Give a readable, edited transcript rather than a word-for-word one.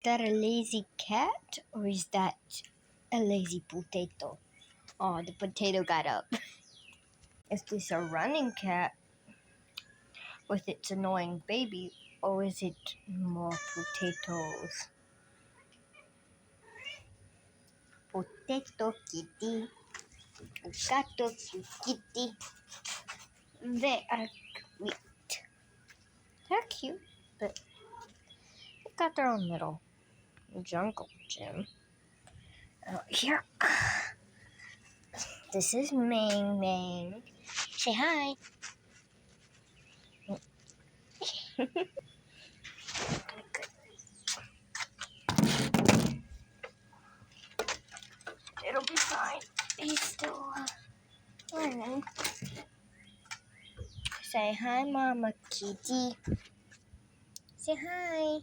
That a lazy cat or is that a lazy potato? Oh, the potato got up. Is this a running cat with its annoying baby or is it more potatoes? Potato kitty, gato kitty. They are cute. They're cute, but they've got their own little jungle gym. Oh, here. This is Mang Mang. Say hi. It'll be fine. He's still learning. Say hi, Mama Kitty. Say hi.